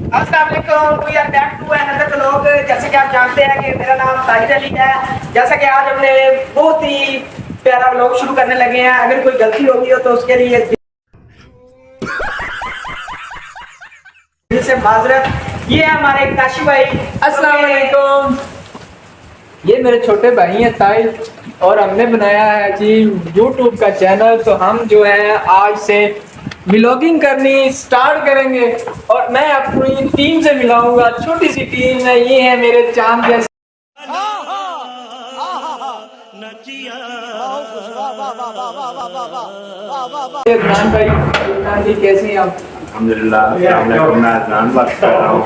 अस्सलाम वालेकुम, we are back to another vlog. जैसे कि आप जानते हैं कि मेरा नाम ताहिर अली है। जैसा कि आज हमने बहुत ही प्यारा व्लॉग शुरू करने लगे हैं। अगर कोई गलती होगी हो तो उसके लिए दिल से माजरत। ये है हमारे काशी भाई। अस्सलाम वालेकुम। ये मेरे छोटे भाई हैं ताहिर, और हमने बनाया है जी यूट्यूब का चैनल। तो हम जो है आज से व्लॉगिंग करनी स्टार्ट करेंगे, और मैं अपनी टीम से मिलाऊंगा। छोटी सी टीम है, ये है मेरे चांद जैसे। इमरान भाई, इमरान जी कैसे हैं आप? अल्हम्दुलिल्लाह। मैं अदनान बात कर रहा हूँ।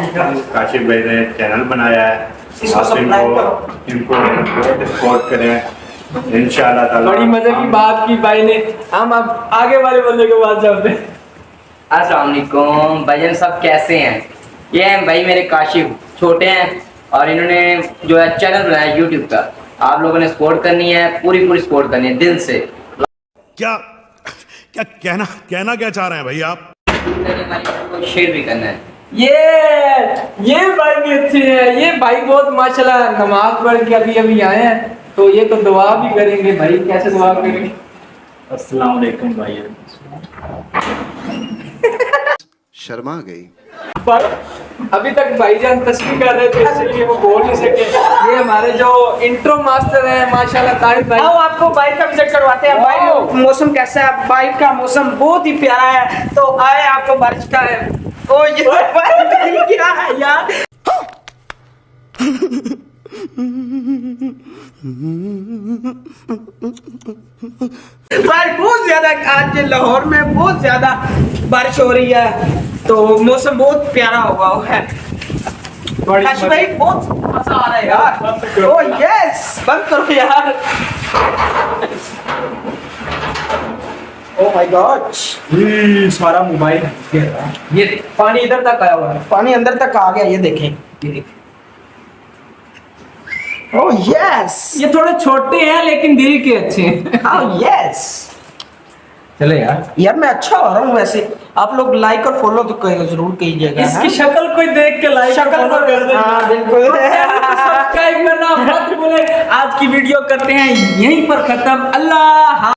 काशिफ भाई ने चैनल बनाया है, आप इनको बहुत सपोर्ट करें इंशाल्लाह ताला। बड़ी मजे की बात की भाई ने। हम अब आगे वाले बंदे के पास जाते हैं। अस्सलाम वालेकुम भाईजान, सब कैसे हैं? ये हैं भाई मेरे काशिफ, छोटे हैं, और इन्होंने जो है चैनल बनाया यूट्यूब का। आप लोगों ने सपोर्ट करनी है, पूरी पूरी सपोर्ट करनी है दिल से। क्या क्या कहना क्या चाह रहे हैं भाई आप? शेयर भी करना है। ये भाई भी अच्छे हैं। ये भाई बहुत माशाल्लाह नमाज पढ़ के अभी अभी आए हैं, तो ये तो दुआ भी करेंगे। भाई कैसे दुआ करेंगे? अस्सलाम वालेकुम भाई। शर्मा गई। पर अभी तक भाईजान तस्वीर कर रहे थे, इसलिए वो बोल नहीं सके। ये हमारे जो इंट्रो मास्टर हैं माशाल्लाह ताहिर भाई। आओ आपको बाइक का विजिट करवाते हैं। बाइक मौसम कैसा है? बाइक का मौसम बहुत ही प्यारा है। तो आए आपको बारिश का है। ओ ये बारिश क्या है यार? भाई बहुत ज्यादा आज लाहौर में बहुत ज्यादा बारिश हो रही है, तो मौसम बहुत प्यारा हुआ है। काश भाई बहुत मजा आ रहा है यार। ओ यस, बंद करो यार। ओ माय गॉड, सारा मोबाइल ये देख, पानी इधर तक आया हुआ है। पानी अंदर तक आ गया। ये देखें, ये देखें। ओह यस, ये थोड़े छोटे हैं लेकिन दिल के अच्छे हैं। Oh yes. चले यार, यार मैं अच्छा हो रहा हूँ वैसे। आप लोग लाइक और फॉलो तो जरूर कीजिएगा। इसकी शक्ल कोई देख के लाइक शक्ल फॉलो कर दे। हाँ बिल्कुल। सब्सक्राइब करना मत भूले। आज की वीडियो करते हैं यहीं पर खत्म। अल्लाह।